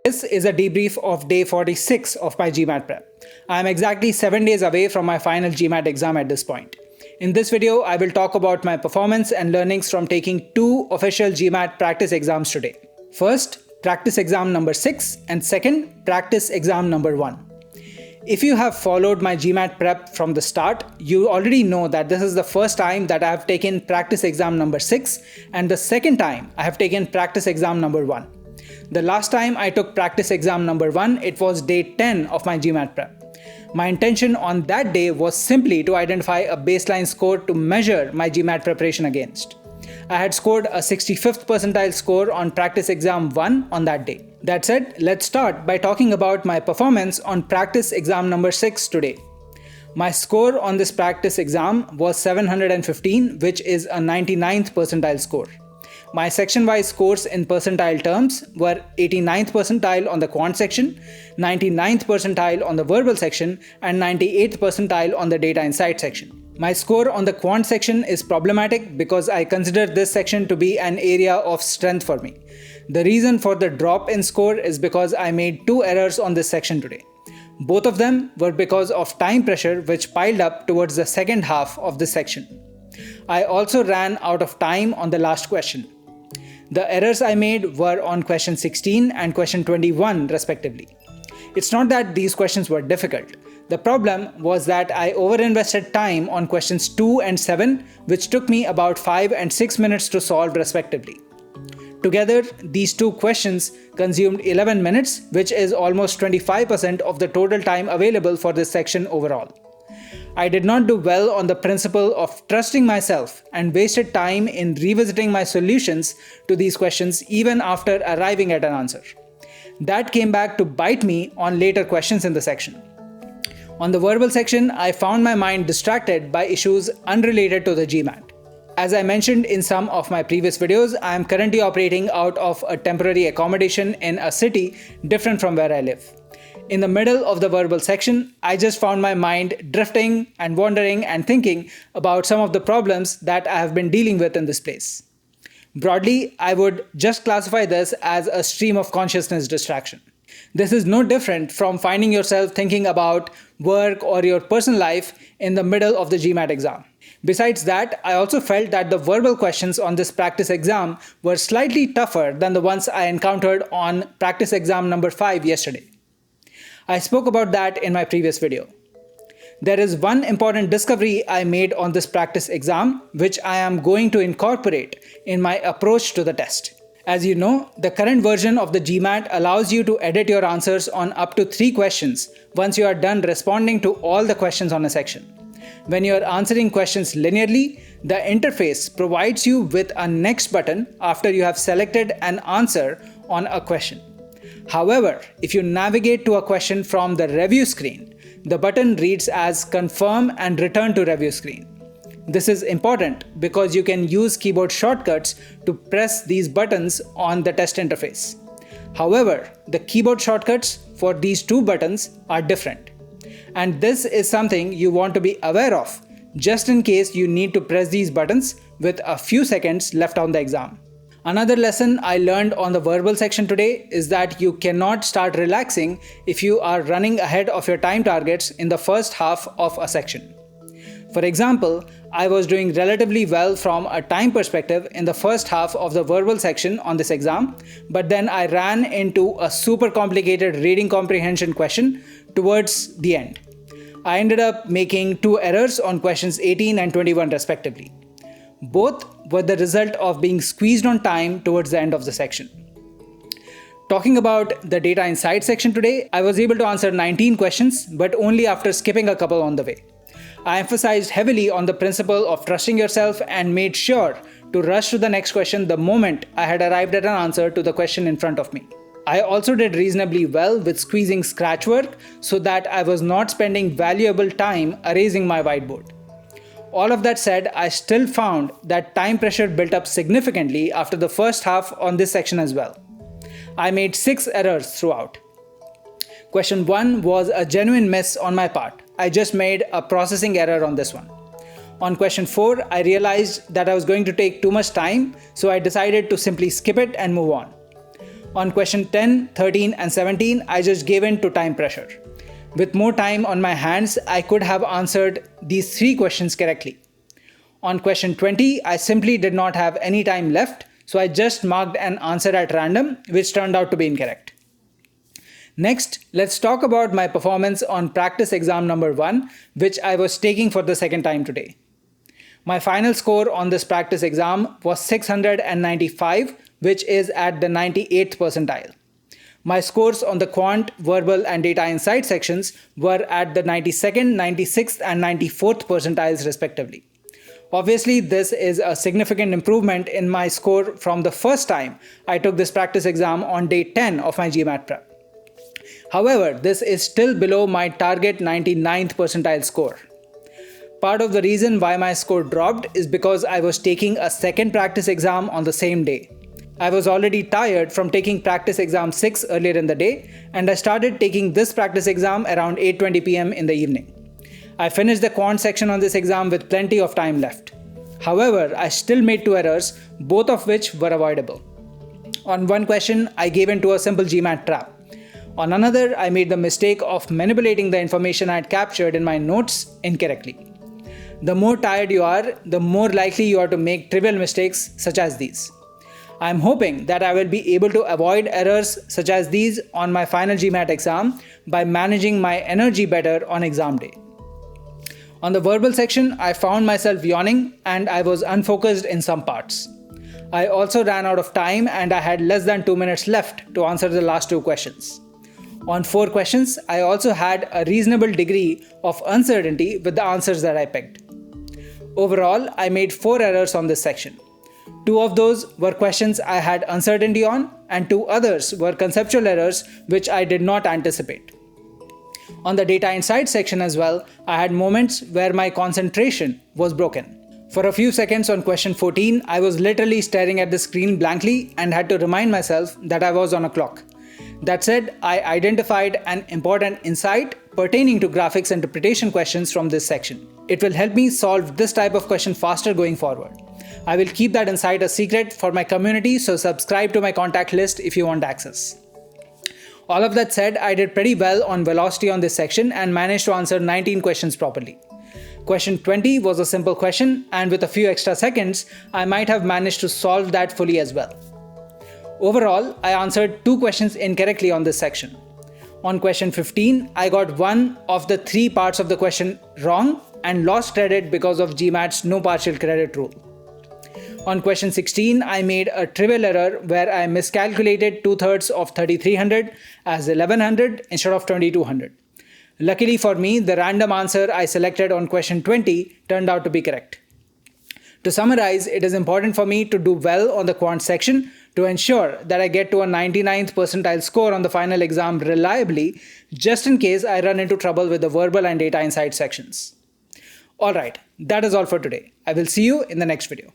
This is a debrief of day 46 of my GMAT prep. I am exactly 7 days away from my final GMAT exam at this point. In this video, I will talk about my performance and learnings from taking 2 official GMAT practice exams today. First, practice exam number 6, and second, practice exam number 1. If you have followed my GMAT prep from the start, you already know that this is the first time that I have taken practice exam number 6 and the second time I have taken practice exam number 1. The last time I took practice exam number 1, it was day 10 of my GMAT prep. My intention on that day was simply to identify a baseline score to measure my GMAT preparation against. I had scored a 65th percentile score on practice exam 1 on that day. That said, let's start by talking about my performance on practice exam number 6 today. My score on this practice exam was 715, which is a 99th percentile score. My section-wise scores in percentile terms were 89th percentile on the quant section, 99th percentile on the verbal section, and 98th percentile on the data insight section. My score on the quant section is problematic because I consider this section to be an area of strength for me. The reason for the drop in score is because I made 2 errors on this section today. Both of them were because of time pressure which piled up towards the second half of this section. I also ran out of time on the last question. The errors I made were on question 16 and question 21 respectively. It's not that these questions were difficult. The problem was that I overinvested time on questions 2 and 7, which took me about 5 and 6 minutes to solve respectively. Together, these 2 questions consumed 11 minutes, which is almost 25% of the total time available for this section overall. I did not do well on the principle of trusting myself and wasted time in revisiting my solutions to these questions even after arriving at an answer. That came back to bite me on later questions in the section. On the verbal section, I found my mind distracted by issues unrelated to the GMAT. As I mentioned in some of my previous videos, I am currently operating out of a temporary accommodation in a city different from where I live. In the middle of the verbal section, I just found my mind drifting and wandering and thinking about some of the problems that I have been dealing with in this place. Broadly, I would just classify this as a stream of consciousness distraction. This is no different from finding yourself thinking about work or your personal life in the middle of the GMAT exam. Besides that, I also felt that the verbal questions on this practice exam were slightly tougher than the ones I encountered on practice exam number 5 yesterday. I spoke about that in my previous video. There is one important discovery I made on this practice exam, which I am going to incorporate in my approach to the test. As you know, the current version of the GMAT allows you to edit your answers on up to 3 questions once you are done responding to all the questions on a section. When you are answering questions linearly, the interface provides you with a next button after you have selected an answer on a question. However, if you navigate to a question from the review screen, the button reads as confirm and return to review screen. This is important because you can use keyboard shortcuts to press these buttons on the test interface. However, the keyboard shortcuts for these 2 buttons are different. And this is something you want to be aware of, just in case you need to press these buttons with a few seconds left on the exam. Another lesson I learned on the verbal section today is that you cannot start relaxing if you are running ahead of your time targets in the first half of a section. For example, I was doing relatively well from a time perspective in the first half of the verbal section on this exam, but then I ran into a super complicated reading comprehension question towards the end. I ended up making 2 errors on questions 18 and 21 respectively. Both were the result of being squeezed on time towards the end of the section. Talking about the data insight section today, I was able to answer 19 questions, but only after skipping a couple on the way. I emphasized heavily on the principle of trusting yourself and made sure to rush to the next question the moment I had arrived at an answer to the question in front of me. I also did reasonably well with squeezing scratch work so that I was not spending valuable time erasing my whiteboard. All of that said, I still found that time pressure built up significantly after the first half on this section as well. I made 6 errors throughout. Question 1 was a genuine miss on my part. I just made a processing error on this one. On question 4, I realized that I was going to take too much time, so I decided to simply skip it and move on. On question 10, 13 and 17, I just gave in to time pressure. With more time on my hands, I could have answered these 3 questions correctly. On question 20, I simply did not have any time left, so I just marked an answer at random, which turned out to be incorrect. Next, let's talk about my performance on practice exam number 1, which I was taking for the second time today. My final score on this practice exam was 695, which is at the 98th percentile. My scores on the quant, verbal and data insight sections were at the 92nd, 96th and 94th percentiles respectively. Obviously, this is a significant improvement in my score from the first time I took this practice exam on day 10 of my GMAT prep. However, this is still below my target 99th percentile score. Part of the reason why my score dropped is because I was taking a second practice exam on the same day. I was already tired from taking practice exam 6 earlier in the day, and I started taking this practice exam around 8:20 p.m. in the evening. I finished the quant section on this exam with plenty of time left. However, I still made 2 errors, both of which were avoidable. On one question, I gave in to a simple GMAT trap. On another, I made the mistake of manipulating the information I had captured in my notes incorrectly. The more tired you are, the more likely you are to make trivial mistakes such as these. I am hoping that I will be able to avoid errors such as these on my final GMAT exam by managing my energy better on exam day. On the verbal section, I found myself yawning and I was unfocused in some parts. I also ran out of time and I had less than 2 minutes left to answer the last 2 questions. On 4 questions, I also had a reasonable degree of uncertainty with the answers that I picked. Overall, I made 4 errors on this section. 2 of those were questions I had uncertainty on, and 2 others were conceptual errors which I did not anticipate. On the data insight section as well, I had moments where my concentration was broken. For a few seconds on question 14, I was literally staring at the screen blankly and had to remind myself that I was on a clock. That said, I identified an important insight pertaining to graphics interpretation questions from this section. It will help me solve this type of question faster going forward. I will keep that insight a secret for my community, so subscribe to my contact list if you want access. All of that said, I did pretty well on velocity on this section and managed to answer 19 questions properly. Question 20 was a simple question, and with a few extra seconds, I might have managed to solve that fully as well. Overall, I answered 2 questions incorrectly on this section. On question 15, I got 1 of the 3 parts of the question wrong and lost credit because of GMAT's no partial credit rule. On question 16, I made a trivial error where I miscalculated 2/3 of 3300 as 1100 instead of 2200. Luckily for me, the random answer I selected on question 20 turned out to be correct. To summarize, it is important for me to do well on the quant section to ensure that I get to a 99th percentile score on the final exam reliably, just in case I run into trouble with the verbal and data insight sections. Alright, that is all for today. I will see you in the next video.